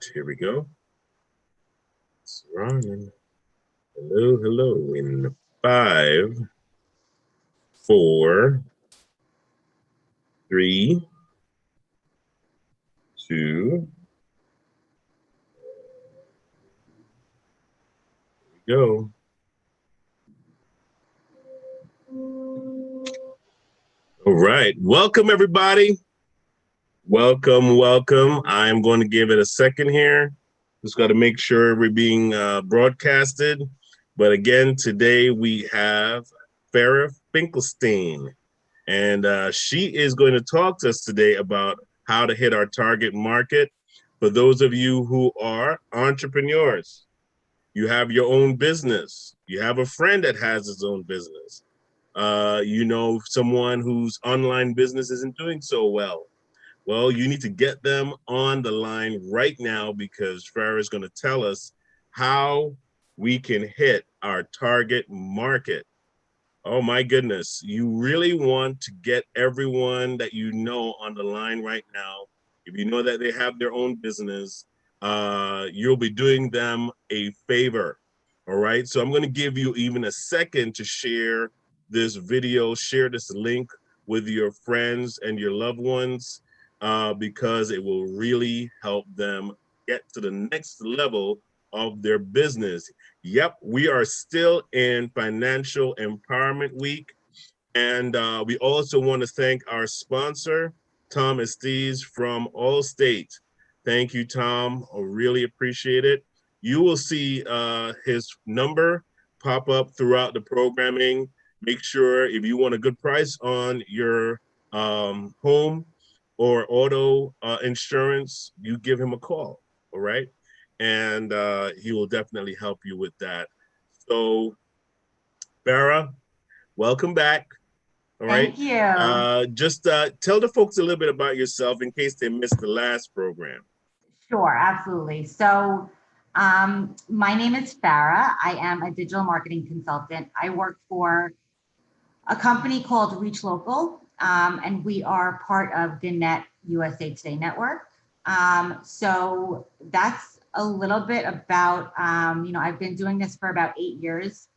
Here we go. It's running. Hello, hello. In 5, 4, 3, 2, go. All right. Welcome, everybody. Welcome, welcome. I'm going to give it a second here. Just got to make sure we're being broadcasted. But again, today we have Fara Finkelstein, and she is going to talk to us today about how to hit our target market. For those of you who are entrepreneurs, you have your own business, you have a friend that has his own business, you know someone whose online business isn't doing so well. Well, you need to get them on the line right now because Farah is going to tell us how we can hit our target market. Oh my goodness. You really want to get everyone that you know on the line right now. If you know that they have their own business, you'll be doing them a favor. All right. So I'm going to give you even a second to share this video, share this link with your friends and your loved ones, because it will really help them get to the next level of their business. Yep, we are still in Financial Empowerment Week. And we also want to thank our sponsor, Tom Estes from Allstate. Thank you, Tom. I really appreciate it. You will see his number pop up throughout the programming. Make sure if you want a good price on your home or auto insurance, you give him a call. All right. And he will definitely help you with that. So, Farah, welcome back. All right. Thank you. Just tell the folks a little bit about yourself in case they missed the last program. Sure, absolutely. So, my name is Fara. I am a digital marketing consultant. I work for a company called Reach Local, and we are part of the Net USA Today network. So that's a little bit about, I've been doing this for about 8 years.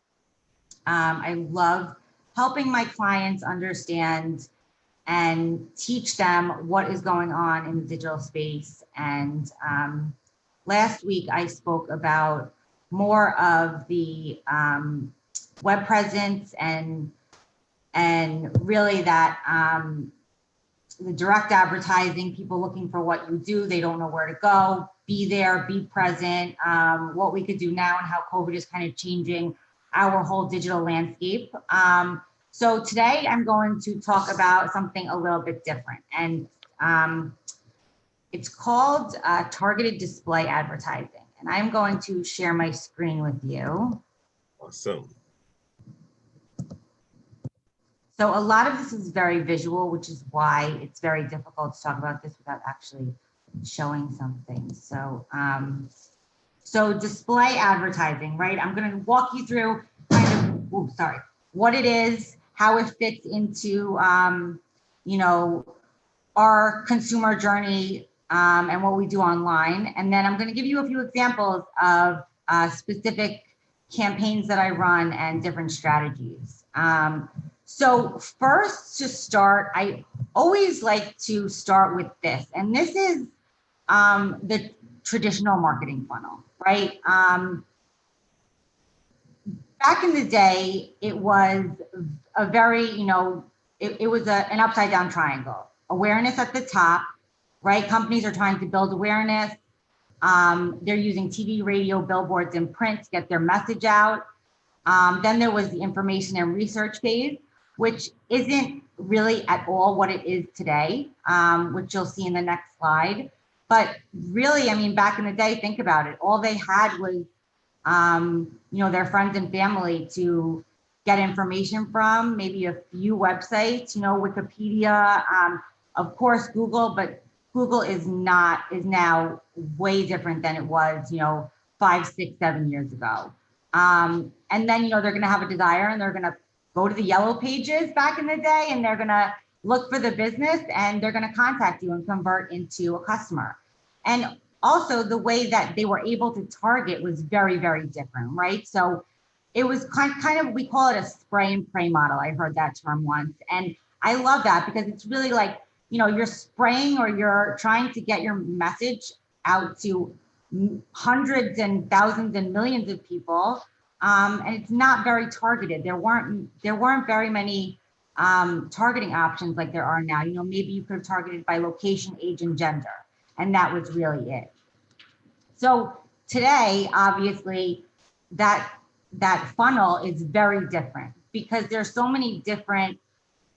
I love helping my clients understand and teach them what is going on in the digital space. And last week, I spoke about more of the web presence and really that the direct advertising, people looking for what you do, they don't know where to go, be there, be present, what we could do now and how COVID is kind of changing our whole digital landscape. So today I'm going to talk about something a little bit different, and it's called targeted display advertising. And I'm going to share my screen with you. Awesome. So a lot of this is very visual, which is why it's very difficult to talk about this without actually showing something. So display advertising, right? I'm going to walk you through kind of, what it is, how it fits into, our consumer journey and what we do online. And then I'm going to give you a few examples of specific campaigns that I run and different strategies. So first to start, I always like to start with this, and this is the traditional marketing funnel, right? Back in the day, it was a very, it was an upside down triangle. Awareness at the top, right? Companies are trying to build awareness. They're using TV, radio, billboards, and print to get their message out. Then there was the information and research phase, which isn't really at all what it is today, which you'll see in the next slide. But really, I mean, back in the day, think about it. All they had was, their friends and family to get information from, maybe a few websites, Wikipedia, of course, Google, but Google is now way different than it was, 5, 6, 7 years ago. And then, they're going to have a desire and they're going to go to the yellow pages back in the day, and they're going to look for the business and they're going to contact you and convert into a customer. And also the way that they were able to target was very, very different, right? So it was kind of, we call it a spray and pray model. I heard that term once. And I love that because it's really like, you're spraying or you're trying to get your message out to hundreds and thousands and millions of people. And it's not very targeted. There weren't very many targeting options like there are now. Maybe you could have targeted by location, age, and gender, and that was really it. So today, obviously, that funnel is very different because there's so many different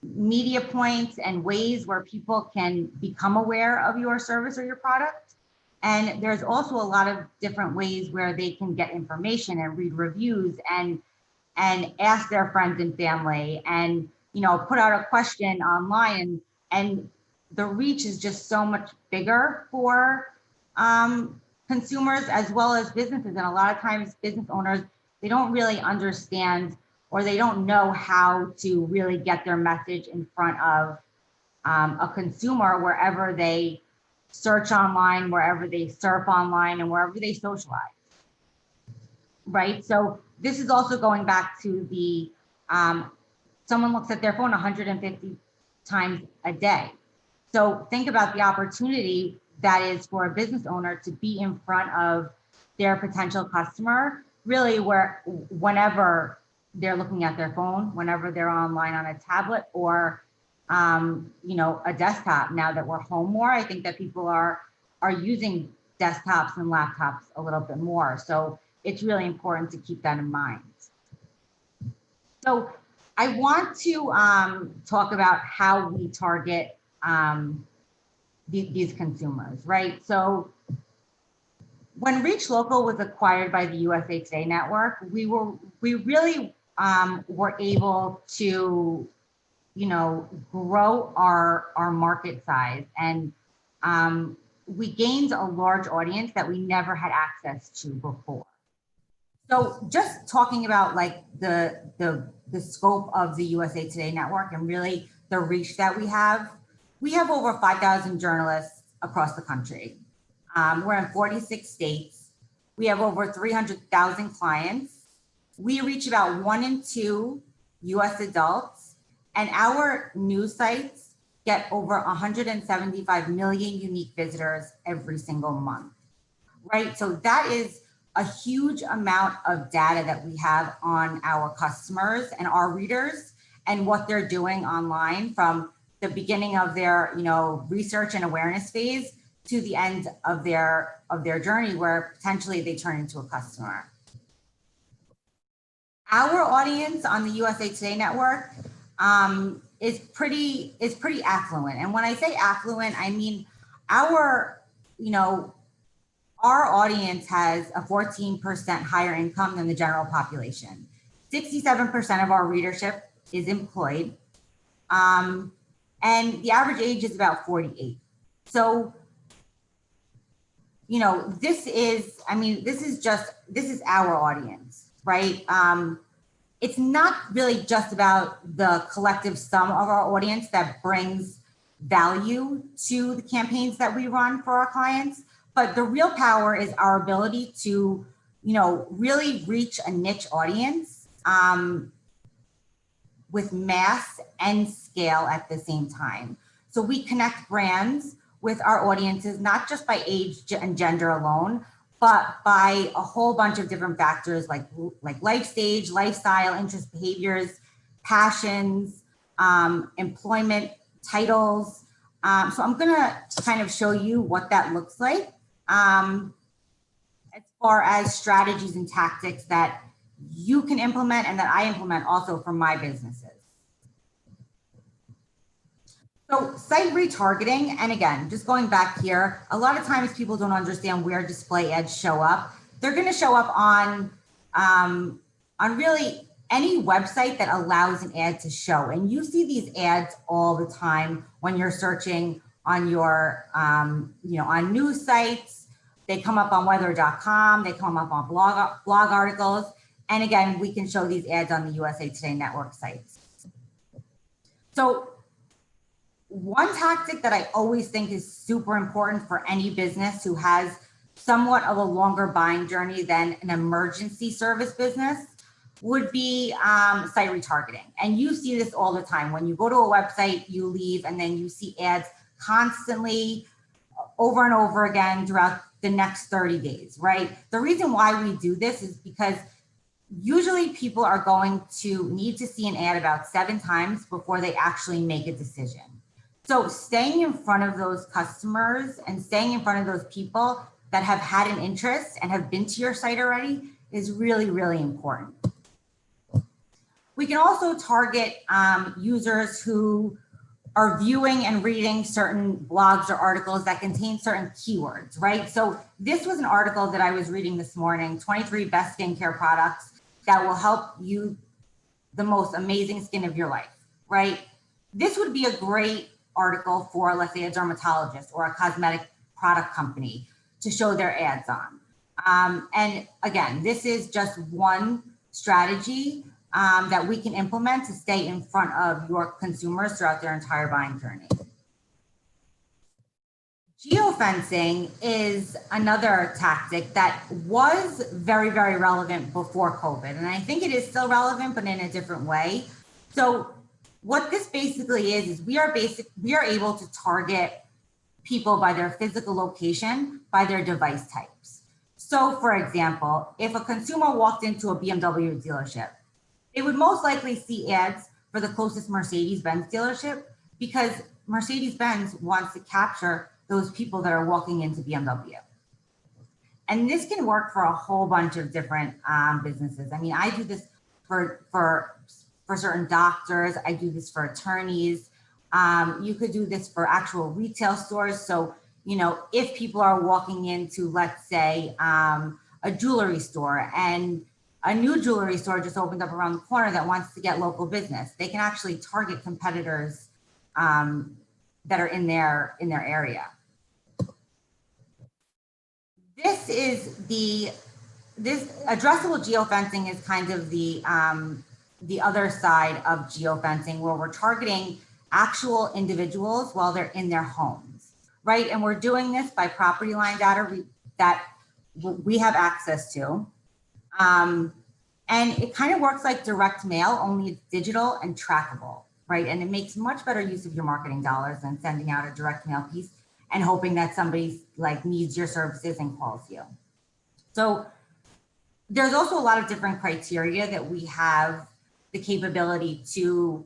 media points and ways where people can become aware of your service or your product. And there's also a lot of different ways where they can get information and read reviews and ask their friends and family and put out a question online. And the reach is just so much bigger for consumers as well as businesses. And a lot of times business owners, they don't really understand or they don't know how to really get their message in front of a consumer wherever they search online, wherever they surf online, and wherever they socialize, right? So this is also going back to the someone looks at their phone 150 times a day. So think about the opportunity that is for a business owner to be in front of their potential customer, really whenever they're looking at their phone, whenever they're online on a tablet or a desktop. Now that we're home more, I think that people are using desktops and laptops a little bit more. So it's really important to keep that in mind. So I want to talk about how we target these consumers, right? So when Reach Local was acquired by the USA Today Network, we really were able to, grow our market size, and we gained a large audience that we never had access to before. So just talking about like the scope of the USA Today Network and really the reach that we have over 5,000 journalists across the country. We're in 46 states. We have over 300,000 clients. We reach about 1 in 2 US adults, and our news sites get over 175 million unique visitors every single month, right? So that is a huge amount of data that we have on our customers and our readers and what they're doing online from the beginning of their, research and awareness phase to the end of their journey where potentially they turn into a customer. Our audience on the USA Today Network is pretty affluent. And when I say affluent, I mean our audience has a 14% higher income than the general population. 67% of our readership is employed. And the average age is about 48. So, this is our audience, right? It's not really just about the collective sum of our audience that brings value to the campaigns that we run for our clients, but the real power is our ability to, really reach a niche audience with mass and scale at the same time. So we connect brands with our audiences, not just by age and gender alone, but by a whole bunch of different factors like life stage, lifestyle, interest, behaviors, passions, employment, titles. So I'm gonna kind of show you what that looks like as far as strategies and tactics that you can implement and that I implement also for my businesses. So site retargeting, and again, just going back here, a lot of times people don't understand where display ads show up. They're going to show up on really any website that allows an ad to show. And you see these ads all the time when you're searching on your, on news sites. They come up on weather.com. They come up on blog articles. And again, we can show these ads on the USA Today Network sites. So one tactic that I always think is super important for any business who has somewhat of a longer buying journey than an emergency service business would be site retargeting. And you see this all the time. When you go to a website, you leave and then you see ads constantly over and over again throughout the next 30 days, right? The reason why we do this is because usually people are going to need to see an ad about 7 times before they actually make a decision. So staying in front of those customers and staying in front of those people that have had an interest and have been to your site already is really, really important. We can also target users who are viewing and reading certain blogs or articles that contain certain keywords, right? So this was an article that I was reading this morning, 23 best skincare products that will help you the most amazing skin of your life, right? This would be a great article for, let's say, a dermatologist or a cosmetic product company to show their ads on. And again, this is just one strategy that we can implement to stay in front of your consumers throughout their entire buying journey. Geofencing is another tactic that was very, very relevant before COVID. And I think it is still relevant, but in a different way. So what this basically is we are able to target people by their physical location, by their device types. So for example, if a consumer walked into a BMW dealership, they would most likely see ads for the closest Mercedes-Benz dealership because Mercedes-Benz wants to capture those people that are walking into BMW. And this can work for a whole bunch of different businesses. I mean, I do this for certain doctors. I do this for attorneys. You could do this for actual retail stores. So, you know, if people are walking into, let's say, a jewelry store and a new jewelry store just opened up around the corner that wants to get local business, they can actually target competitors that are in their area. This addressable geofencing is kind of the other side of geofencing, where we're targeting actual individuals while they're in their homes, right? And we're doing this by property line data that we have access to. And it kind of works like direct mail, only it's digital and trackable, right? And it makes much better use of your marketing dollars than sending out a direct mail piece and hoping that somebody like needs your services and calls you. So there's also a lot of different criteria that we have the capability to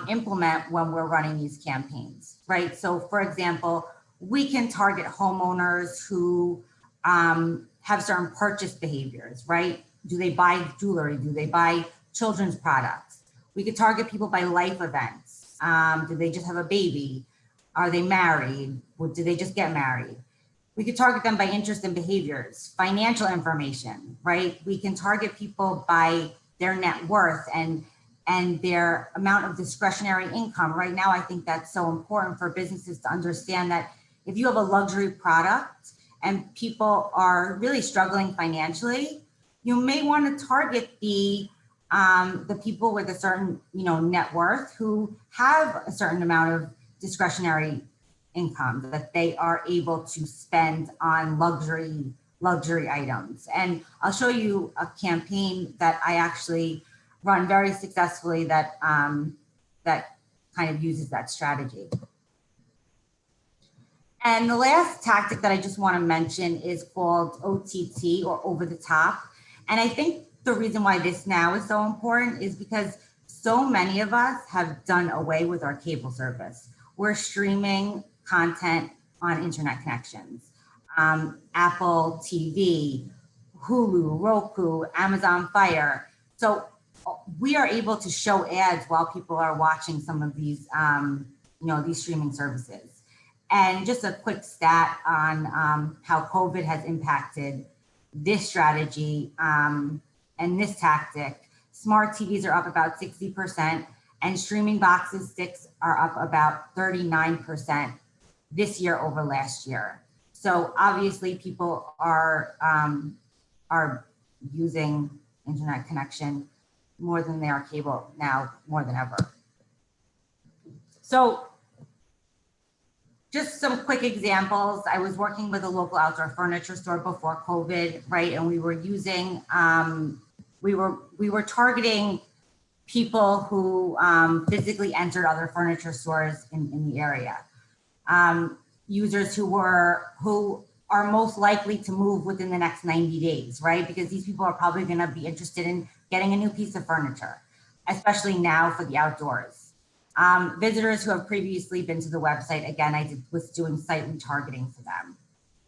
implement when we're running these campaigns, right? So for example, we can target homeowners who have certain purchase behaviors, right? Do they buy jewelry? Do they buy children's products? We could target people by life events. Do they just have a baby? Are they married? Or do they just get married? We could target them by interest and behaviors, financial information, right? We can target people by their net worth and their amount of discretionary income. Right now, I think that's so important for businesses to understand that if you have a luxury product and people are really struggling financially, you may want to target the people with a certain, net worth who have a certain amount of discretionary income that they are able to spend on luxury items. And I'll show you a campaign that I actually run very successfully that that kind of uses that strategy. And the last tactic that I just want to mention is called OTT, or over the top. And I think the reason why this now is so important is because so many of us have done away with our cable service. We're streaming content on internet connections. Apple TV, Hulu, Roku, Amazon Fire. So we are able to show ads while people are watching some of these, these streaming services. And just a quick stat on how COVID has impacted this strategy and this tactic. Smart TVs are up about 60%, and streaming boxes sticks are up about 39% this year over last year. So obviously people are using internet connection more than they are cable now, more than ever. So just some quick examples. I was working with a local outdoor furniture store before COVID, right? And we were using, we were targeting people who physically entered other furniture stores in the area. Users who are most likely to move within the next 90 days, right? Because these people are probably going to be interested in getting a new piece of furniture, especially now for the outdoors. Visitors who have previously been to the website, again, was doing site retargeting for them.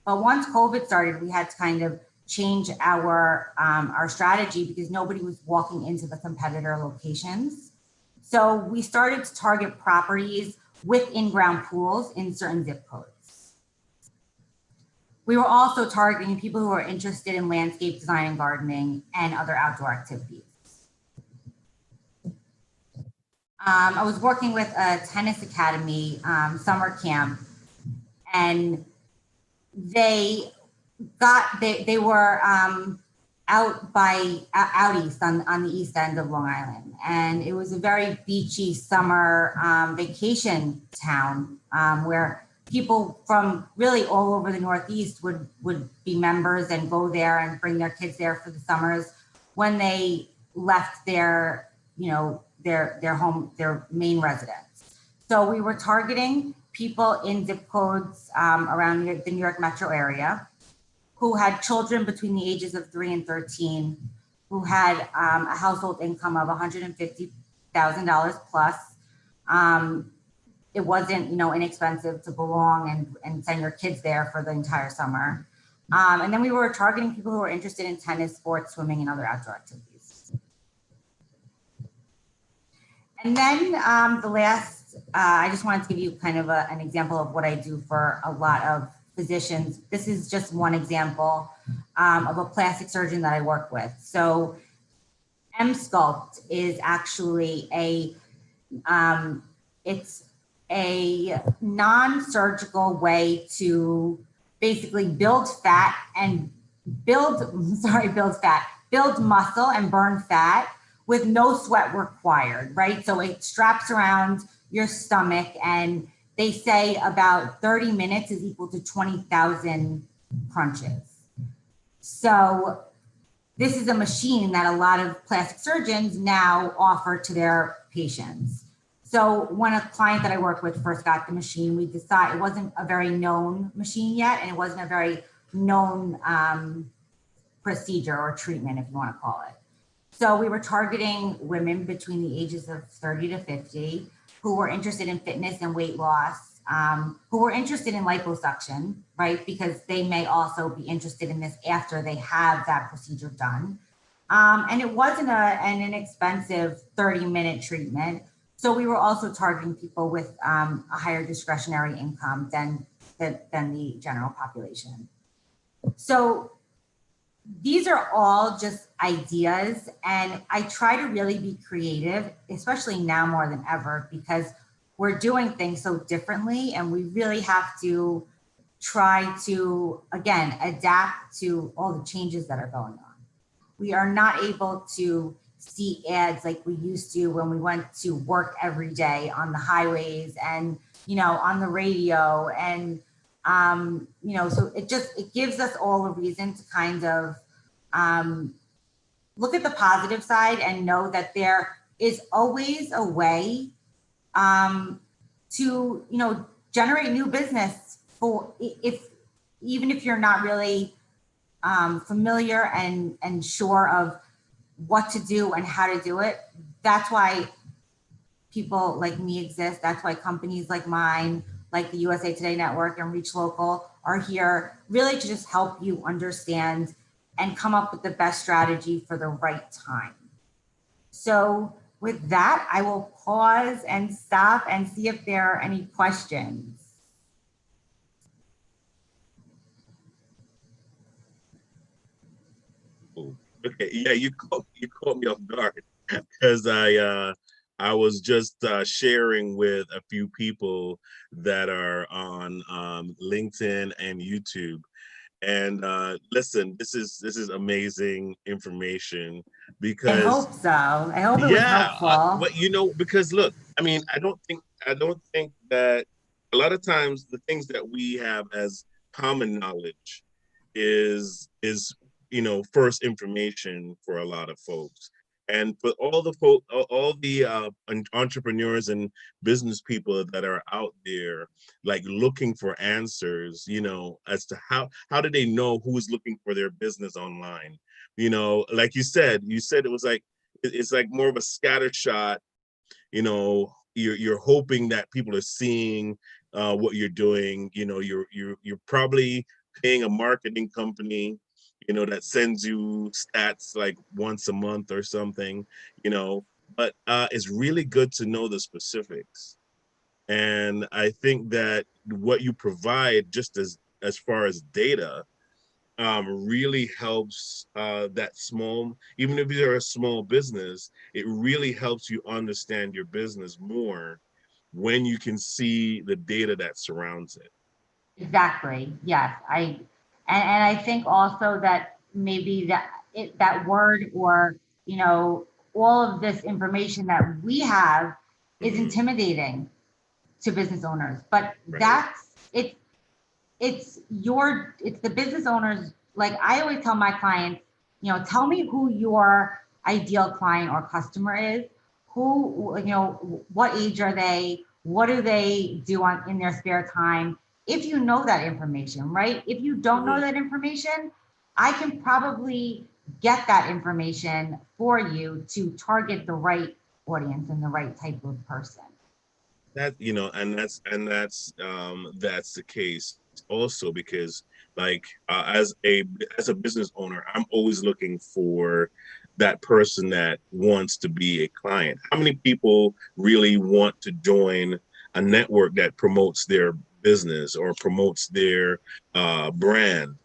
But once COVID started, we had to kind of change our strategy because nobody was walking into the competitor locations. So we started to target properties with in-ground pools in certain zip codes. We were also targeting people who are interested in landscape design and gardening and other outdoor activities. I was working with a tennis academy summer camp, and they were out east on the east end of Long Island, and it was a very beachy summer vacation town where people from really all over the Northeast would be members and go there and bring their kids there for the summers when they left their main residence. So we were targeting people in zip codes around the New York metro area who had children between the ages of 3 and 13, who had a household income of $150,000 plus. It wasn't, inexpensive to belong and send your kids there for the entire summer. And then we were targeting people who were interested in tennis, sports, swimming, and other outdoor activities. And then the last, I just wanted to give you kind of an example of what I do for a lot of physicians. This is just one example of a plastic surgeon that I work with. So M-Sculpt is actually it's a non-surgical way to basically build muscle and burn fat with no sweat required, right? So it straps around your stomach, and they say about 30 minutes is equal to 20,000 crunches. So this is a machine that a lot of plastic surgeons now offer to their patients. So when a client that I work with first got the machine, we decided it wasn't a very known machine yet, and it wasn't a very known procedure or treatment, if you want to call it. So we were targeting women between the ages of 30 to 50 who were interested in fitness and weight loss, who were interested in liposuction, right? Because they may also be interested in this after they have that procedure done. And it wasn't an inexpensive 30-minute treatment. So we were also targeting people with a higher discretionary income than the general population. So these are all just ideas, and I try to really be creative, especially now more than ever, because we're doing things so differently, and we really have to try to, again, adapt to all the changes that are going on. We are not able to see ads like we used to when we went to work every day on the highways and, on the radio, and so it gives us all a reason to kind of look at the positive side and know that there is always a way to, generate new business even if you're not really familiar and sure of what to do and how to do it. That's why people like me exist. That's why companies like mine, like the USA Today Network and Reach Local, are here really to just help you understand and come up with the best strategy for the right time. So with that, I will pause and stop and see if there are any questions. Okay, yeah, you caught me off guard because I was just sharing with a few people that are on LinkedIn and YouTube. And listen, this is amazing information I because hope so. I hope it was yeah, helpful. but because look, I mean, I don't think that a lot of times the things that we have as common knowledge is first information for a lot of folks. And for all the entrepreneurs and business people that are out there, like looking for answers, as to how do they know who is looking for their business online? Like you said it was like it's like more of a scatter shot. You're hoping that people are seeing what you're doing. You're probably paying a marketing company that sends you stats like once a month or something. But it's really good to know the specifics. And I think that what you provide, just as far as data, really helps that small, even if you're a small business, it really helps you understand your business more when you can see the data that surrounds it. Exactly. Yes. And I think also that maybe that word, or, you know, all of this information that we have is Hmm. intimidating to business owners. But Right. it's the business owners. Like I always tell my clients, tell me who your ideal client or customer is. Who, what age are they? What do they do in their spare time? If you know that information, right? If you don't know Hmm. that information, I can probably get that information for you to target the right audience and the right type of person. And that's the case also, because like as a business owner, I'm always looking for that person that wants to be a client. How many people really want to join a network that promotes their business or promotes their brand?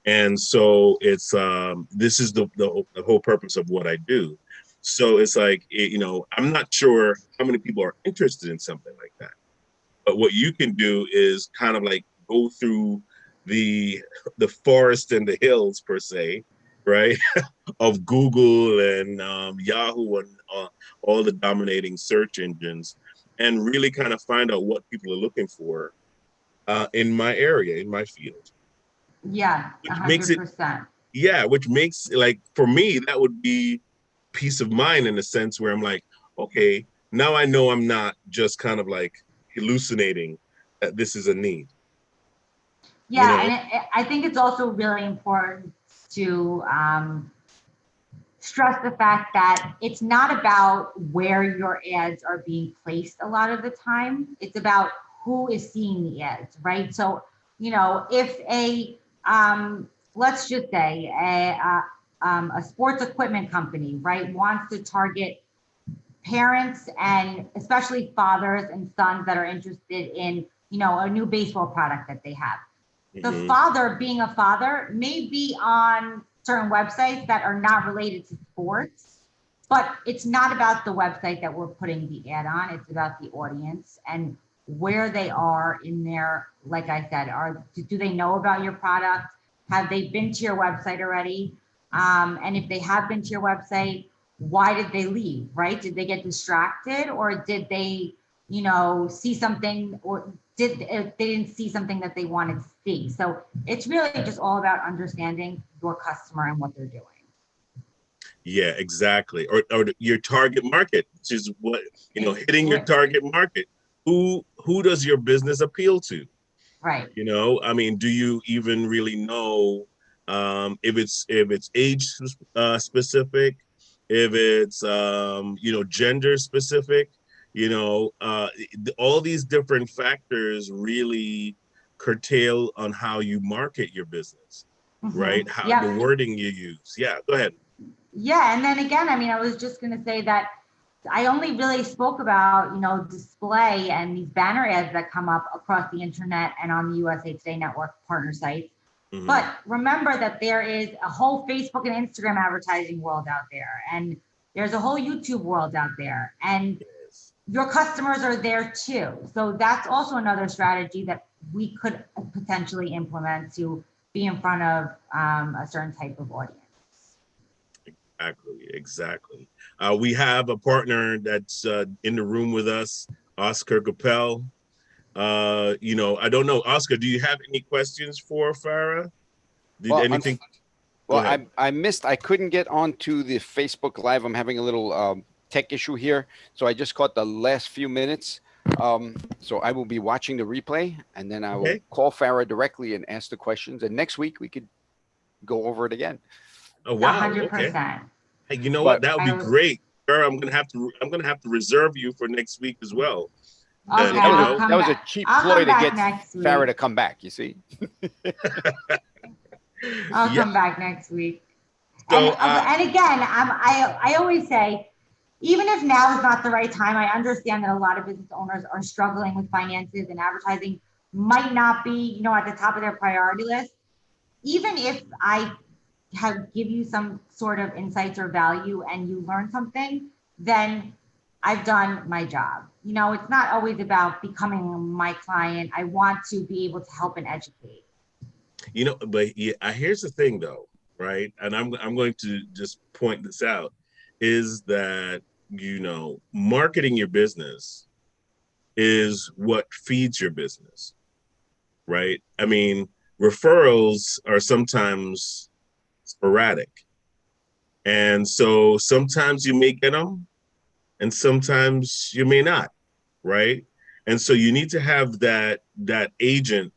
And so this is the whole purpose of what I do. So it's like, I'm not sure how many people are interested in something like that. But what you can do is kind of like go through the the forest and the hills per se, right? Of Google and Yahoo and all the dominating search engines, and really kind of find out what people are looking for in my area, in my field, Yeah, a which makes hundred it, percent. yeah, which makes, like, for me, that would be peace of mind, in a sense where I'm like, okay, now I know I'm not just kind of like hallucinating that this is a need, you Yeah, know? and I think it's also really important to stress the fact that it's not about where your ads are being placed a lot of the time. It's about who is seeing the ads, right? So, if let's just say a sports equipment company, right, wants to target parents and especially fathers and sons that are interested in, a new baseball product that they have. The Hmm. father, being a father, may be on certain websites that are not related to sports, but it's not about the website that we're putting the ad on. It's about the audience and where they are in their, like I said, do they know about your product? Have they been to your website already? And if they have been to your website, why did they leave, right? Did they get distracted, or did they, see something, or they didn't see something that they wanted to see? So it's really just all about understanding your customer and what they're doing. Yeah, exactly. Or your target market, which is what, hitting your target market. Who does your business appeal to? Right. I mean, do you even really know if it's age specific, if it's gender specific? All these different factors really curtail on how you market your business, right? How the Yep. wording you use. Yeah, go ahead. Yeah. And then again, I mean, I was just going to say that I only really spoke about, display and these banner ads that come up across the internet and on the USA Today Network partner sites. Hmm. But remember that there is a whole Facebook and Instagram advertising world out there, and there's a whole YouTube world out there, and Yes. your customers are there too. So that's also another strategy that we could potentially implement to be in front of a certain type of audience. Exactly, exactly. We have a partner that's in the room with us, Oscar Capel. I don't know. Oscar, do you have any questions for Farah? Did Well, anything? Go well, ahead. I missed. I couldn't get onto the Facebook Live. I'm having a little tech issue here, so I just caught the last few minutes. So I will be watching the replay, and then I will Okay. call Farah directly and ask the questions. And next week we could go over it again. Oh A wow. hundred Okay. percent. Hey, you know what? But That would be I great. Farah, I'm gonna have to reserve you for next week as well. okay. see, You I'll know, that come was a back. cheap I'll ploy come to back get next Farah week. to come back. You see? I'll yeah. come back next week. So And again, I always say, even if now is not the right time, I understand that a lot of business owners are struggling with finances and advertising might not be, at the top of their priority list. Even if I give you some sort of insights or value and you learn something, then I've done my job. It's not always about becoming my client. I want to be able to help and educate. but yeah, here's the thing though, right? And I'm going to just point this out is that marketing your business is what feeds your business, right? I mean, referrals are sometimes sporadic. And so sometimes you may get them and sometimes you may not, right? And so you need to have that agent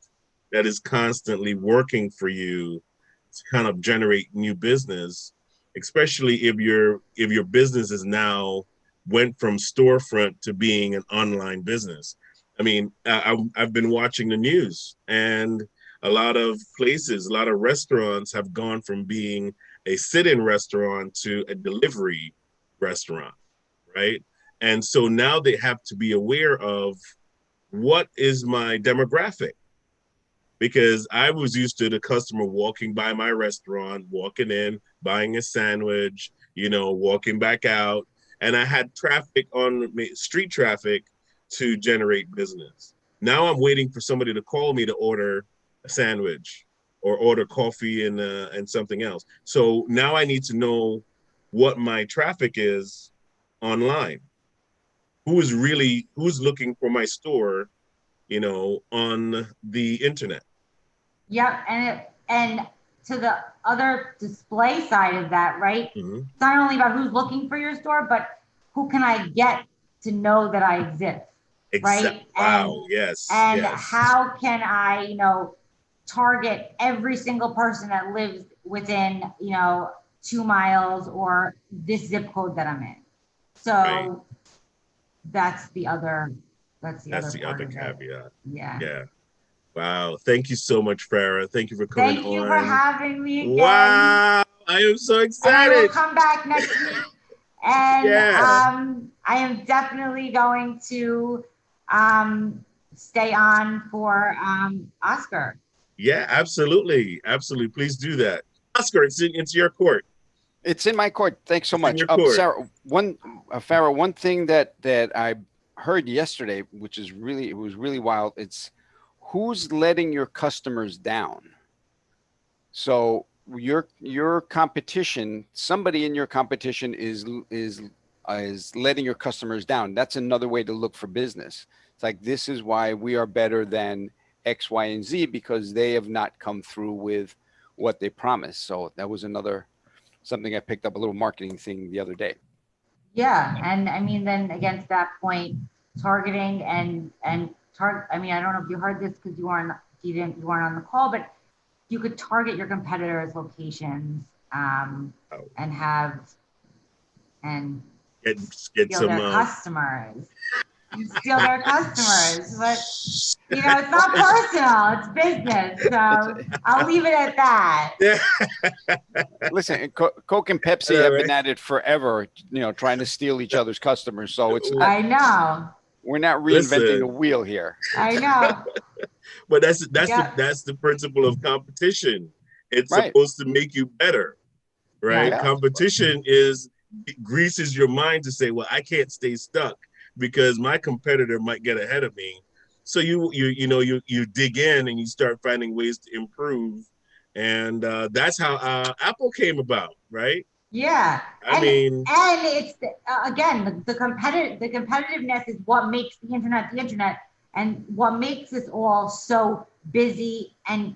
that is constantly working for you to kind of generate new business, especially if your business is now went from storefront to being an online business. I mean, I've been watching the news, and a lot of places, a lot of restaurants have gone from being a sit-in restaurant to a delivery restaurant, right? And so now they have to be aware of what is my demographic, because I was used to the customer walking by my restaurant, walking in, buying a sandwich, walking back out. And I had traffic on street traffic to generate business. Now I'm waiting for somebody to call me to order a sandwich or order coffee and something else. So now I need to know what my traffic is online. Who's looking for my store, on the internet. Yep, and to the other display side of that, right? Mm-hmm. It's not only about who's looking for your store, but who can I get to know that I exist, Exactly. right? Wow. Yes. And Yes. how can I, target every single person that lives within, 2 miles or this zip code that I'm in. Right. So that's the other that's the That's other the part other of it. caveat. Yeah. Yeah. Wow. Thank you so much, Farah. Thank you for coming Thank you for on. having me again. Wow. I am so And I will excited. come back next week. And Yeah. I am definitely going to stay on for Oscar. Yeah, absolutely. Absolutely. Please do that. Oscar, it's your court. It's in my court. Thanks so It's in much. your court. Sarah, Farah, one thing that I heard yesterday, which is really, it was really wild. It's who's letting your customers down. So your competition, somebody in your competition is letting your customers down. That's another way to look for business. It's like, this is why we are better than X, Y, and Z, because they have not come through with what they promised. So that was another something I picked up, a little marketing thing the other day. Yeah, and I mean, then against that point, targeting and target. I mean, I don't know if you heard this because you weren't on the call, but you could target your competitors' locations Oh, and have and get get steal some their customers. Steal their customers, but it's not personal; it's business. It's So I'll leave it at that. yeah. listen, Coke and Pepsi All have right. been at it forever, trying to steal each other's customers. So it's not, I know, we're not reinventing the Listen, wheel here. I know. but that's the Yep, that's the principle of competition. It's Right. supposed to make you better, right? yes, Yeah. Competition is greases your mind to say, well, I can't stay stuck because my competitor might get ahead of me. So you dig in and you start finding ways to improve, and that's how Apple came about, right? yeah, I mean, and it's again the competitive the competitiveness is what makes the internet the internet, And what makes this all so busy and,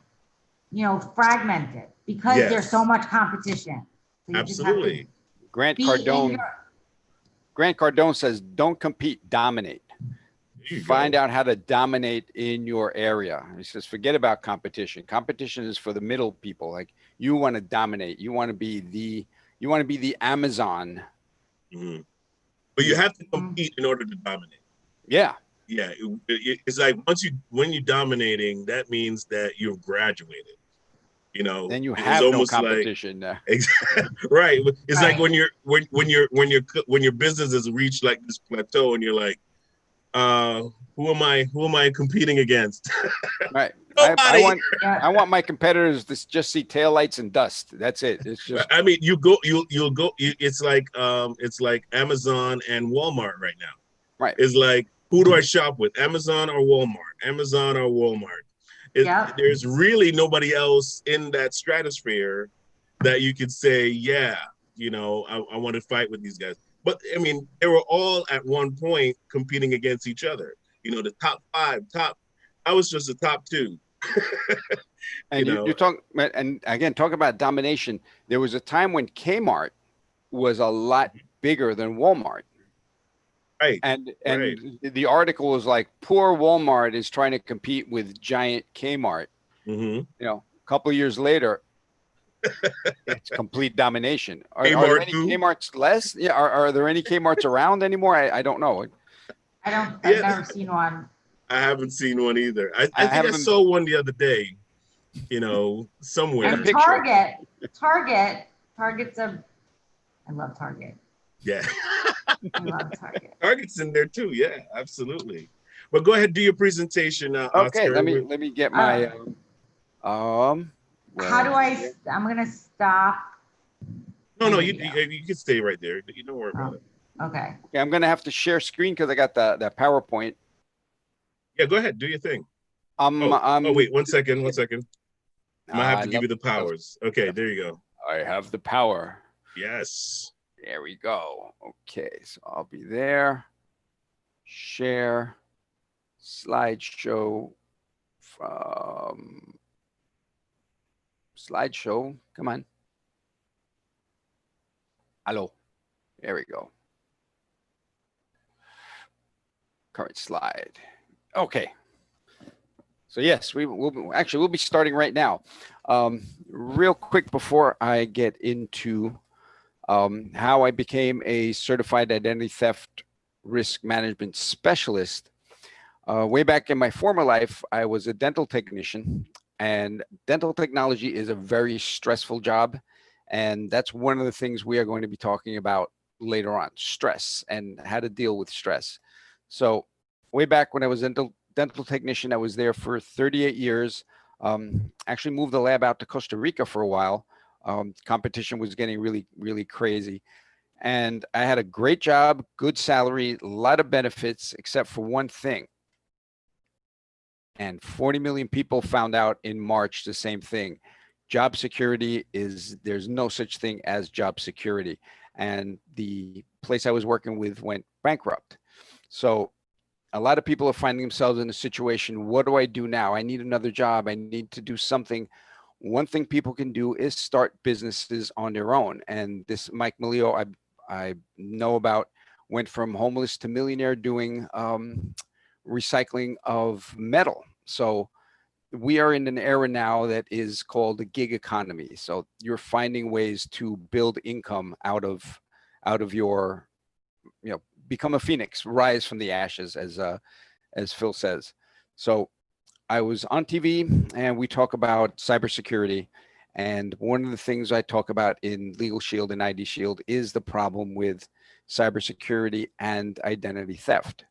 fragmented, because there's so Yes, much competition. So you just have to absolutely. Grant be in Cardone. your, Grant Cardone says, "Don't compete, dominate. There you Find go. out how to dominate in your area." He says, "Forget about competition. Competition is for the middle people. Like, you want to dominate. You want to be the Amazon." Mhm. But you You, have to compete in order to dominate. yeah. Yeah, it's like when you're dominating, that means that you've graduated. Then you It's have no almost like competition. right. It's like right. when your business has reached like this plateau, and you're like, uh, who am I competing against? Right. I Nobody. want Yeah. I want my competitors to just see taillights and dust. That's it. It's just I mean, it's like Amazon and Walmart right now. right. It's like, who do I shop with? Amazon or Walmart? Amazon or Walmart? Yep. There's really nobody else in that stratosphere that you could say, yeah, I want to fight with these guys. But I mean, they were all at one point competing against each other. The top five, I was just the top two. you And you know, talk, and again, talk about domination. There was a time when Kmart was a lot bigger than Walmart. right, right. And the article was like, poor Walmart is trying to compete with giant Kmart. Mm-hmm. A couple of years later, it's complete domination. Are there Kmart any who? Kmart's less? Yeah. Are there any Kmart's around anymore? I don't know. I've Yeah, never seen one. I haven't seen one either. I I think I haven't saw one the other day, in a And somewhere. picture. Target's I love Target. Yeah. I love Target. Target's in there too. Yeah, absolutely. But go ahead, do your presentation, Okay, Oscar. let me get Uh, my where how are do we I, here? I'm going to stop No, my you video. you can stay right there. You don't worry about Oh, it. okay. Okay, I'm gonna have to share screen because I got the PowerPoint. Yeah, go ahead, do your thing. Um, Oh, um, wait, one second, one second. I might have I to give love, you the powers. Okay, there you go. I have the power. Yes. There we go. Okay, so I'll be there. Share slideshow from slideshow. Come on. Hello. There we go. Current slide. Okay. So yes, we'll be starting right now. Real quick before I get into how I became a certified identity theft risk management specialist. Way back in my former life, I was a dental technician, and dental technology is a very stressful job. And that's one of the things we are going to be talking about later on, stress and how to deal with stress. So way back when I was a dental technician, I was there for 38 years. Actually moved the lab out to Costa Rica for a while. Competition was getting really, really crazy. And I had a great job, good salary, a lot of benefits, except for one thing. And 40 million people found out in March the same thing. Job security there's no such thing as job security. And the place I was working with went bankrupt. So a lot of people are finding themselves in a situation. What do I do now? I need another job. I need to do something. One thing people can do is start businesses on their own. And this Mike Malio, I know about, went from homeless to millionaire doing recycling of metal. So we are in an era now that is called the gig economy. So you're finding ways to build income out of your, become a phoenix, rise from the ashes, as Phil says. So I was on TV and we talk about cybersecurity. And one of the things I talk about in Legal Shield and ID Shield is the problem with cybersecurity and identity theft.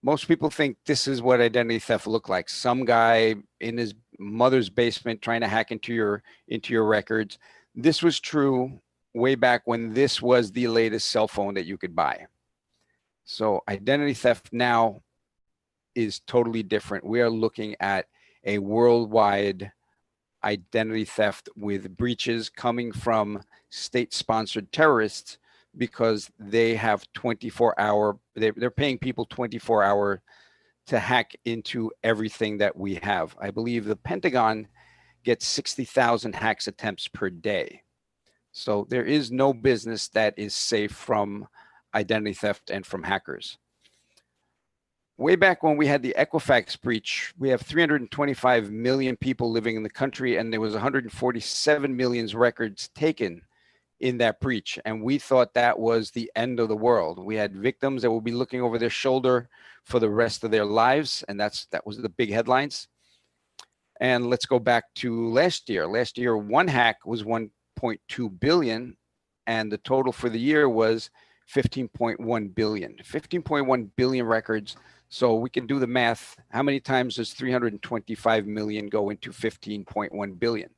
Most people think this is what identity theft look like. Some guy in his mother's basement trying to hack into your records. This was true way back when this was the latest cell phone that you could buy. So identity theft now is totally different. We are looking at a worldwide identity theft with breaches coming from state-sponsored terrorists because they have 24-hour, they're paying people 24-hour to hack into everything that we have. I believe the Pentagon gets 60,000 hacks attempts per day. So there is no business that is safe from identity theft and from hackers. Way back when we had the Equifax breach, we have 325 million people living in the country, and there was 147 million records taken in that breach. And we thought that was the end of the world. We had victims that would be looking over their shoulder for the rest of their lives. And that was the big headlines. And let's go back to last year. Last year, one hack was 1.2 billion, and the total for the year was 15.1 billion. 15.1 billion records. So we can do the math. How many times does 325 million go into 15.1 billion?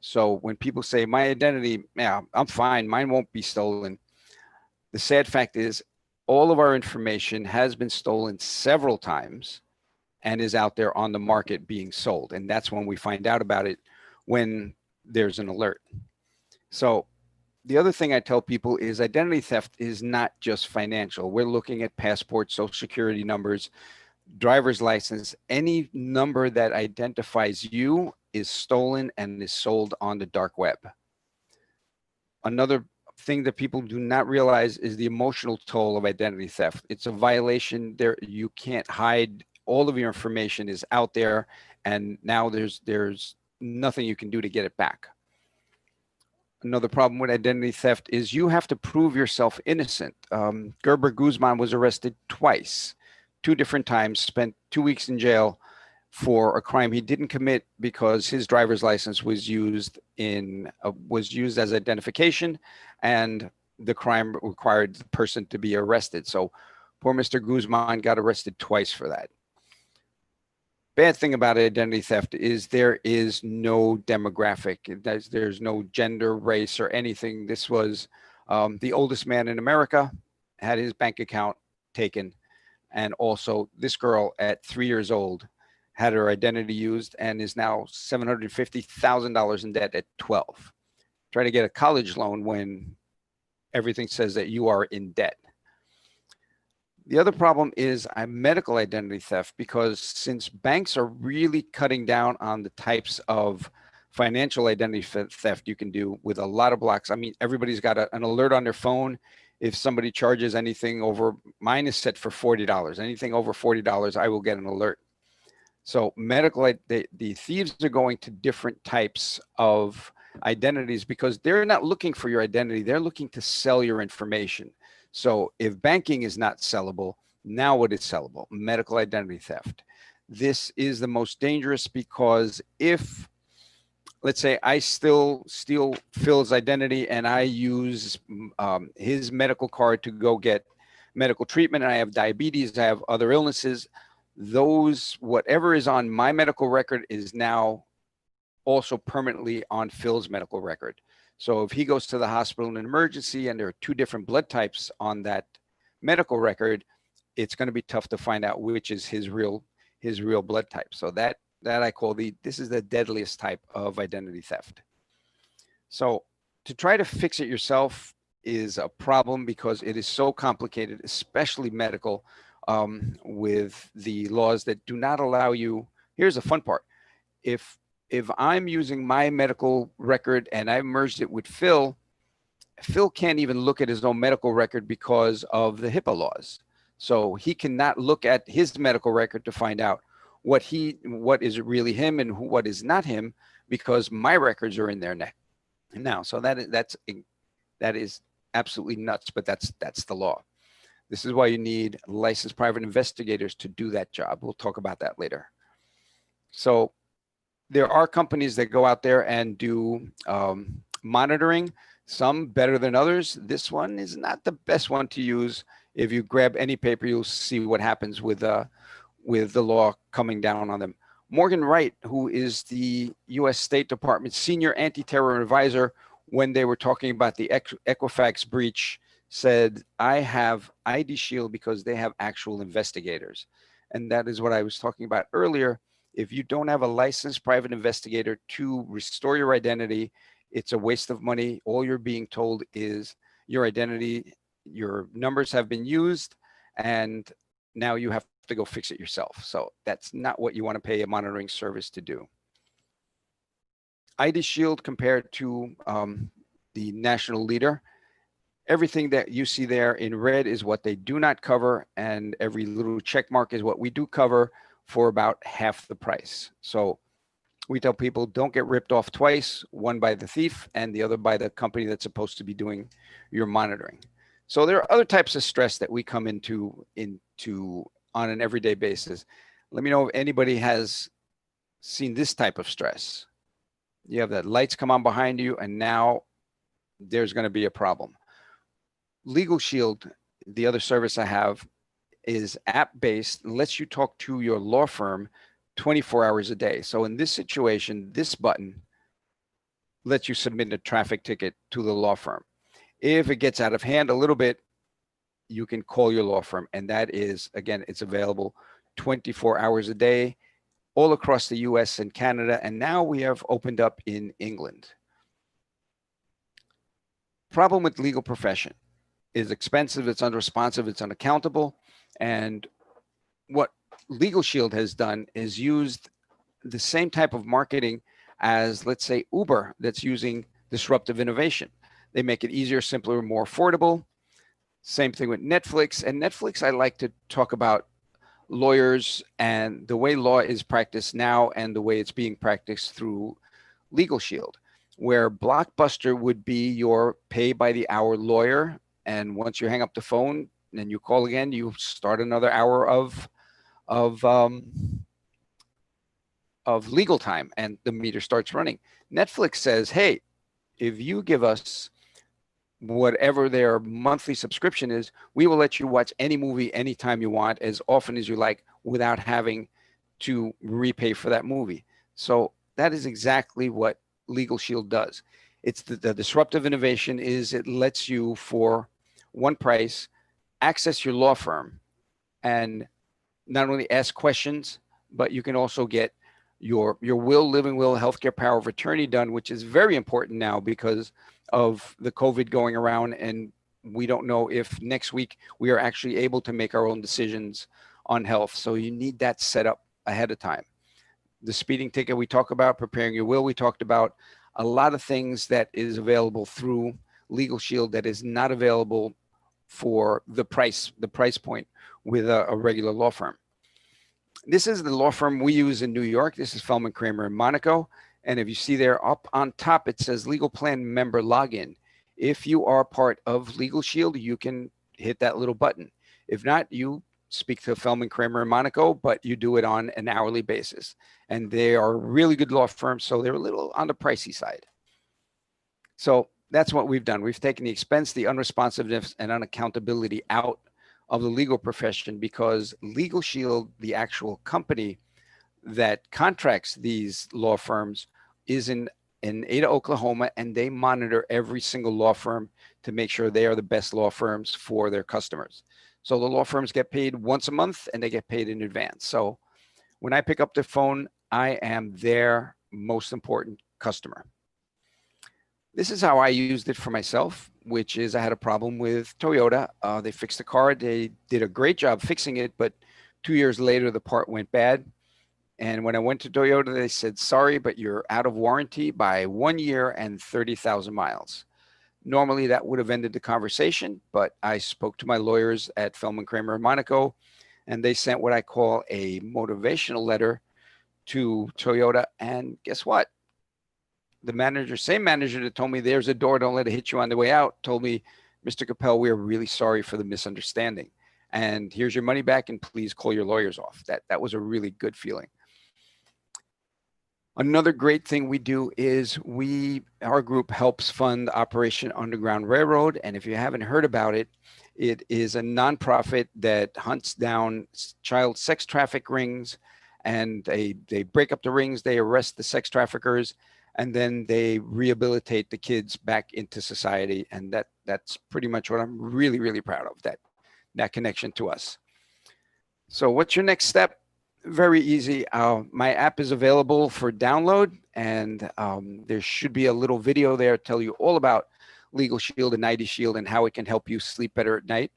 So when people say my identity, yeah, I'm fine, mine won't be stolen. The sad fact is all of our information has been stolen several times and is out there on the market being sold. And that's when we find out about it, when there's an alert. So the other thing I tell people is identity theft is not just financial. We're looking at passports, social security numbers, driver's license. Any number that identifies you is stolen and is sold on the dark web. Another thing that people do not realize is the emotional toll of identity theft. It's a violation. There, you can't hide. All of your information is out there, and now there's nothing you can do to get it back. Another problem with identity theft is you have to prove yourself innocent. Gerber Guzman was arrested twice, 2 different times, spent 2 weeks in jail for a crime he didn't commit because his driver's license was used as identification, and the crime required the person to be arrested. So poor Mr. Guzman got arrested twice for that. Bad thing about identity theft is there is no demographic. There's no gender, race, or anything. This was the oldest man in America had his bank account taken. And also this girl at 3 years old had her identity used and is now $750,000 in debt at 12. Try to get a college loan when everything says that you are in debt. The other problem is medical identity theft, because since banks are really cutting down on the types of financial identity theft you can do with a lot of blocks. I mean, everybody's got an alert on their phone. If somebody charges anything over, mine is set for $40. Anything over $40, I will get an alert. So medical, the thieves are going to different types of identities because they're not looking for your identity. They're looking to sell your information. So if banking is not sellable, now what is sellable? Medical identity theft. This is the most dangerous because if, let's say I still steal Phil's identity and I use his medical card to go get medical treatment, and I have diabetes, I have other illnesses, those, whatever is on my medical record is now also permanently on Phil's medical record. So if he goes to the hospital in an emergency and there are 2 different blood types on that medical record, it's going to be tough to find out which is his real blood type. So that I call this is the deadliest type of identity theft. So to try to fix it yourself is a problem because it is so complicated, especially medical, with the laws that do not allow you. Here's the fun part. If I'm using my medical record and I merged it with Phil can't even look at his own medical record because of the HIPAA laws. So he cannot look at his medical record to find out what is really him and what is not him, because my records are in there now. So that is absolutely nuts, but that's the law. This is why you need licensed private investigators to do that job. We'll talk about that later. So there are companies that go out there and do monitoring, some better than others. This one is not the best one to use. If you grab any paper, you'll see what happens with the law coming down on them. Morgan Wright, who is the U.S. State Department senior anti-terror advisor, when they were talking about the Equifax breach, said, I have ID Shield because they have actual investigators. And that is what I was talking about earlier. If you don't have a licensed private investigator to restore your identity, it's a waste of money. All you're being told is your identity, your numbers have been used, and now you have to go fix it yourself. So that's not what you want to pay a monitoring service to do. ID Shield compared to the national leader. Everything that you see there in red is what they do not cover, and every little check mark is what we do cover for about half the price. So we tell people don't get ripped off twice, one by the thief and the other by the company that's supposed to be doing your monitoring. So there are other types of stress that we come into on an everyday basis. Let me know if anybody has seen this type of stress. You have that lights come on behind you, and now there's going to be a problem. Legal Shield, the other service I have, is app-based, lets you talk to your law firm 24 hours a day. So in this situation, this button lets you submit a traffic ticket to the law firm. If it gets out of hand a little bit, you can call your law firm. And that is, again, it's available 24 hours a day all across the US and Canada. And now we have opened up in England. Problem with legal profession is expensive, it's unresponsive, it's unaccountable. And what Legal Shield has done is used the same type of marketing as, let's say, Uber, that's using disruptive innovation. They make it easier, simpler, more affordable. Same thing with Netflix. And Netflix, I like to talk about lawyers and the way law is practiced now and the way it's being practiced through Legal Shield, where Blockbuster would be your pay by the hour lawyer. And once you hang up the phone and you call again, you start another hour of legal time and the meter starts running. Netflix says, hey, if you give us whatever their monthly subscription is, we will let you watch any movie anytime you want, as often as you like, without having to repay for that movie. So that is exactly what Legal Shield does. It's the disruptive innovation is it lets you, for one price, access your law firm and not only ask questions, but you can also get your will, living will, healthcare power of attorney done, which is very important now because of the COVID going around. And we don't know if next week we are actually able to make our own decisions on health. So you need that set up ahead of time. The speeding ticket we talk about, preparing your will, we talked about a lot of things that is available through Legal Shield that is not available for the price point with a regular law firm. This is the law firm we use in New York. This is Feldman Kramer in Monaco. And if you see there up on top, it says Legal Plan Member Login. If you are part of Legal Shield, you can hit that little button. If not, you speak to Feldman Kramer in Monaco, but you do it on an hourly basis. And they are really good law firms, so they're a little on the pricey side. So that's what we've done. We've taken the expense, the unresponsiveness, and unaccountability out of the legal profession because Legal Shield, the actual company that contracts these law firms, is in Ada, Oklahoma, and they monitor every single law firm to make sure they are the best law firms for their customers. So the law firms get paid once a month and they get paid in advance. So when I pick up the phone, I am their most important customer. This is how I used it for myself, which is I had a problem with Toyota. They fixed the car. They did a great job fixing it, but 2 years later, the part went bad. And when I went to Toyota, they said, sorry, but you're out of warranty by 1 year and 30,000 miles. Normally, that would have ended the conversation, but I spoke to my lawyers at Feldman Kramer in Monaco, and they sent what I call a motivational letter to Toyota. And guess what? The manager, same manager that told me there's a door, don't let it hit you on the way out, told me, Mr. Capel, we are really sorry for the misunderstanding. And here's your money back, and please call your lawyers off. That was a really good feeling. Another great thing we do is our group helps fund Operation Underground Railroad. And if you haven't heard about it, it is a nonprofit that hunts down child sex traffic rings, and they break up the rings, they arrest the sex traffickers, and then they rehabilitate the kids back into society. And that's pretty much what I'm really, really proud of, that connection to us. So what's your next step? Very easy. My app is available for download, and there should be a little video there to tell you all about Legal Shield and ID Shield and how it can help you sleep better at night.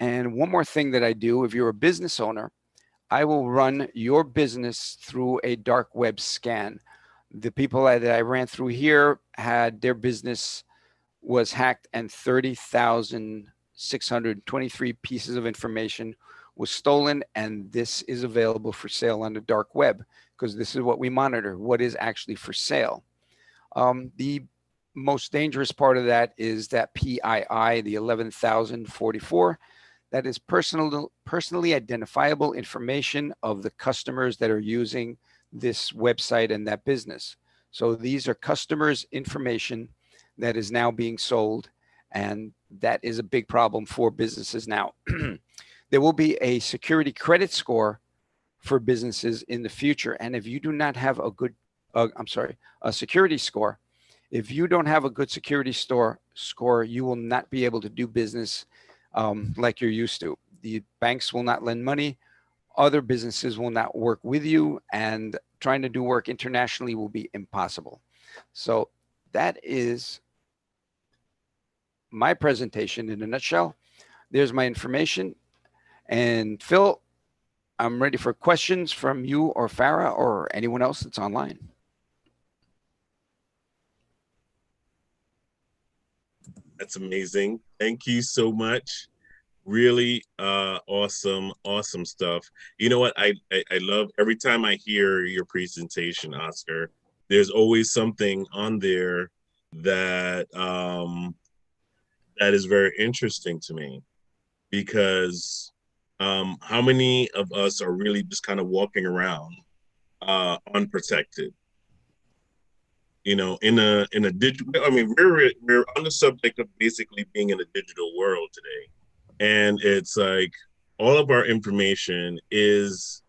And one more thing that I do, if you're a business owner, I will run your business through a dark web scan. The people that I ran through here had their business was hacked and 30,623 pieces of information was stolen. And this is available for sale on the dark web because this is what we monitor, what is actually for sale. The most dangerous part of that is that PII, the 11,044, that is personally identifiable information of the customers that are using this website and that business. So these are customers' information that is now being sold, and that is a big problem for businesses now. There will be a security credit score for businesses in the future, and if you do not have a good, a security score, if you don't have a good security score, you will not be able to do business like you're used to. The banks will not lend money. Other businesses will not work with you, and trying to do work internationally will be impossible. So that is my presentation in a nutshell. There's my information. And Phil, I'm ready for questions from you or Fara or anyone else that's online. That's amazing. Thank you so much. Really awesome stuff. You know what, I love every time I hear your presentation, Oscar. There's always something on there that that is very interesting to me, because how many of us are really just kind of walking around unprotected, you know, in a digital. I mean, we're on the subject of basically being in a digital world today, and it's like all of our information is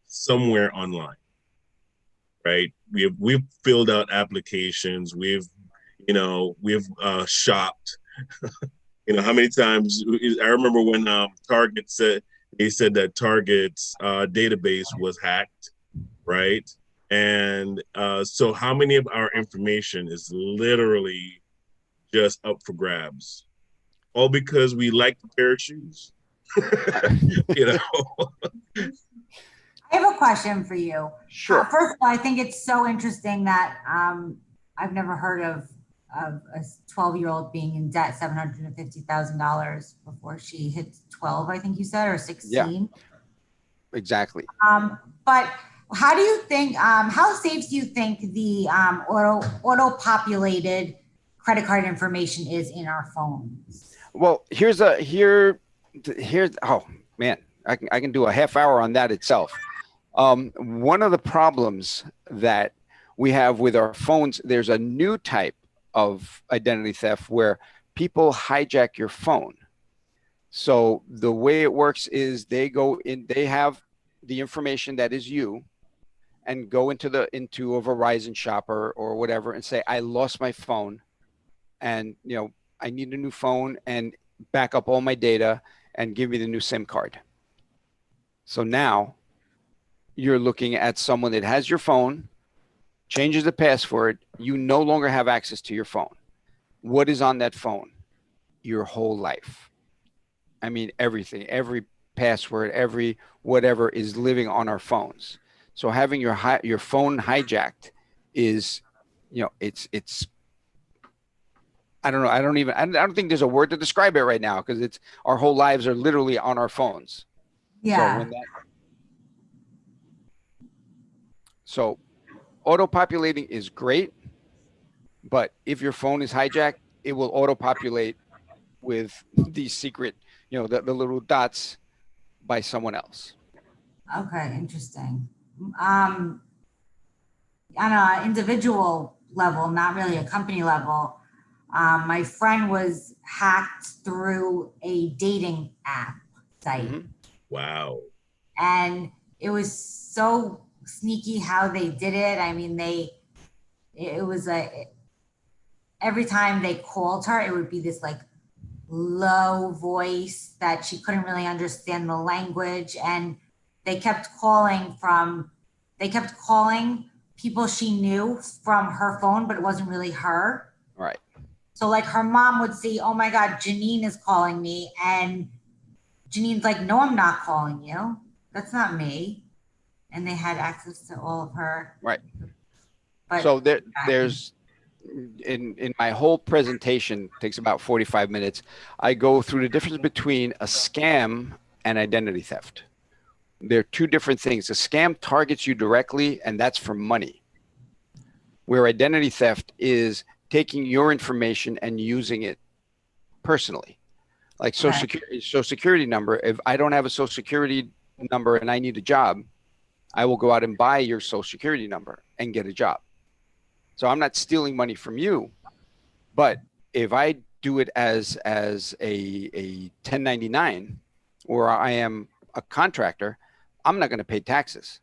somewhere online, right? We've filled out applications, we've shopped. You know, how many times I remember when Target said, they said that Target's database was hacked, right? And so how many of our information is literally just up for grabs, all because we like the pair of shoes? You know. I have a question for you. Sure. First of all, I think it's so interesting that I've never heard of a 12-year-old being in debt $750,000 before she hit 12, I think you said, or 16. Yeah, exactly. But how do you think, how safe do you think the auto-populated credit card information is in our phones? Well, here's oh man, I can do a half hour on that itself. One of the problems that we have with our phones, there's a new type of identity theft where people hijack your phone. So the way it works is they go in, they have the information that is you, and go into a Verizon shopper or whatever and say, I lost my phone, and I need a new phone, and back up all my data and give me the new SIM card. So now you're looking at someone that has your phone, changes the password, you no longer have access to your phone. What is on that phone? Your whole life. I mean, everything, every password, every whatever is living on our phones. So having your phone hijacked is, it's I don't know. I don't think there's a word to describe it right now, because it's our whole lives are literally on our phones. Yeah. So auto-populating is great, but if your phone is hijacked, it will auto-populate with these secret, the little dots by someone else. Okay, interesting. On an individual level, not really a company level, my friend was hacked through a dating app site. Mm-hmm. Wow. And it was so sneaky how they did it. I mean, it was every time they called her, it would be this like low voice that she couldn't really understand the language. And they kept calling people she knew from her phone, but it wasn't really her. Right. So like her mom would see, oh my God, Janine is calling me. And Janine's like, no, I'm not calling you. That's not me. And they had access to all of her. Right. But So there's in my whole presentation, takes about 45 minutes. I go through the difference between a scam and identity theft. They're two different things. A scam targets you directly, and that's for money. Where identity theft is taking your information and using it personally. Like social security number. If I don't have a social security number and I need a job, I will go out and buy your social security number and get a job. So I'm not stealing money from you, but if I do it as a 1099 or I am a contractor, I'm not going to pay taxes.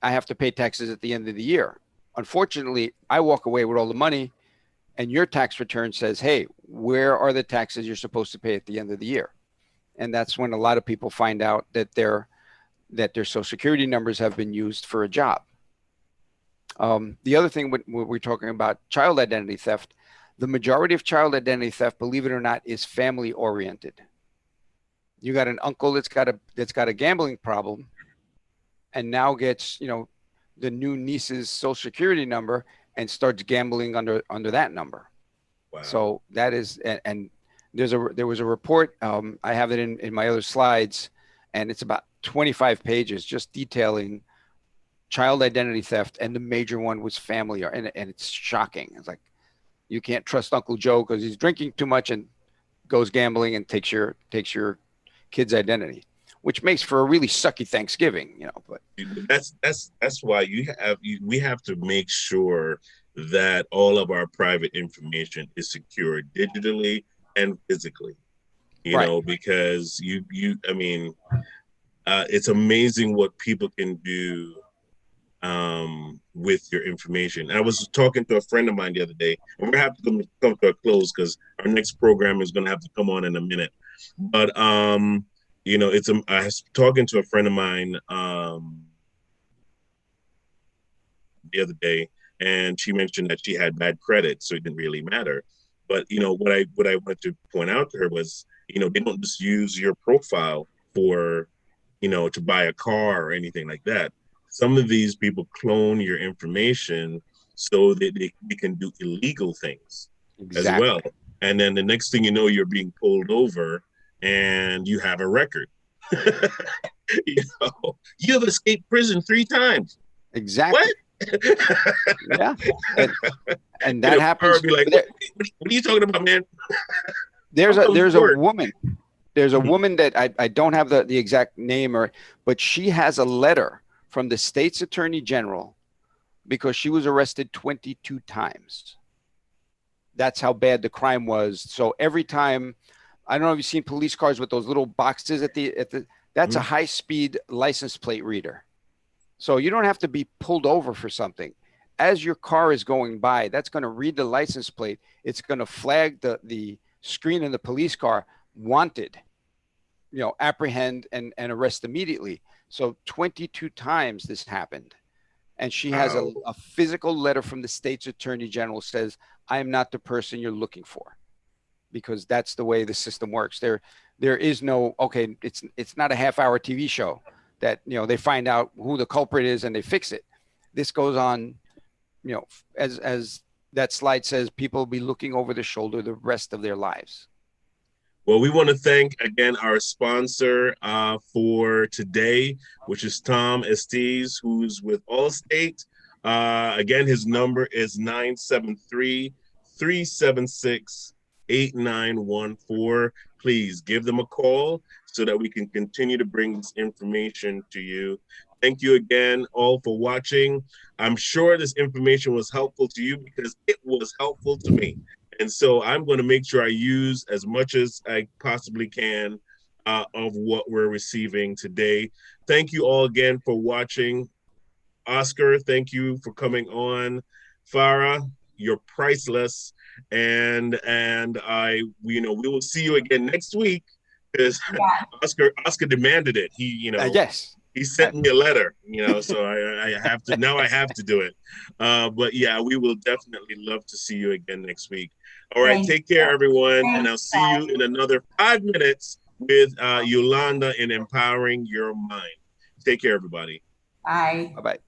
I have to pay taxes at the end of the year. Unfortunately, I walk away with all the money and your tax return says, hey, where are the taxes you're supposed to pay at the end of the year? And that's when a lot of people find out that their social security numbers have been used for a job. The other thing when we're talking about child identity theft, the majority of child identity theft, believe it or not, is family oriented. You got an uncle that's got a gambling problem and now gets, the new niece's social security number and starts gambling under that number. Wow. So that is, and there was a report. I have it in my other slides, and it's about 25 pages just detailing child identity theft, and the major one was family, and it's shocking. It's like you can't trust Uncle Joe because he's drinking too much and goes gambling and takes your kid's identity, which makes for a really sucky Thanksgiving, But that's why we have to make sure that all of our private information is secure digitally and physically, because it's amazing what people can do with your information. I was talking to a friend of mine the other day, and we're have to come to a close because our next program is going to have to come on in a minute. But I was talking to a friend of mine the other day, and she mentioned that she had bad credit, so it didn't really matter. But what I wanted to point out to her was, they don't just use your profile for, to buy a car or anything like that. Some of these people clone your information so that they can do illegal things as well. And then the next thing you know, you're being pulled over and you have a record. You have escaped prison 3 times. Exactly. What? Yeah. And that happens. Be like, what are you talking about, man? There's a woman. There's a woman that I don't have the exact name, but she has a letter from the state's attorney general because she was arrested 22 times. That's how bad the crime was. So every time, I don't know if you've seen police cars with those little boxes at the that's a high-speed license plate reader. So you don't have to be pulled over for something. As your car is going by, that's going to read the license plate. It's going to flag the screen in the police car, wanted, apprehend and arrest immediately. So 22 times this happened. And she has a physical letter from the state's attorney general says, I am not the person you're looking for, because that's the way the system works. There is no, okay, it's not a half-hour TV show that, they find out who the culprit is and they fix it. This goes on, as that slide says, people will be looking over their shoulder the rest of their lives. Well, we want to thank again our sponsor for today, which is Tom Estes, who's with Allstate. Again, his number is 973-376-8914. Please give them a call so that we can continue to bring this information to you. Thank you again all for watching. I'm sure this information was helpful to you because it was helpful to me. And so I'm going to make sure I use as much as I possibly can of what we're receiving today. Thank you all again for watching. Oscar, thank you for coming on. Fara, you're priceless. And we will see you again next week because Oscar demanded it. He, yes. He sent me a letter, so I have to, now I have to do it. But yeah, we will definitely love to see you again next week. All right, take care, everyone. And I'll see you in another 5 minutes with Yolanda in Empowering Your Mind. Take care, everybody. Bye. Bye-bye.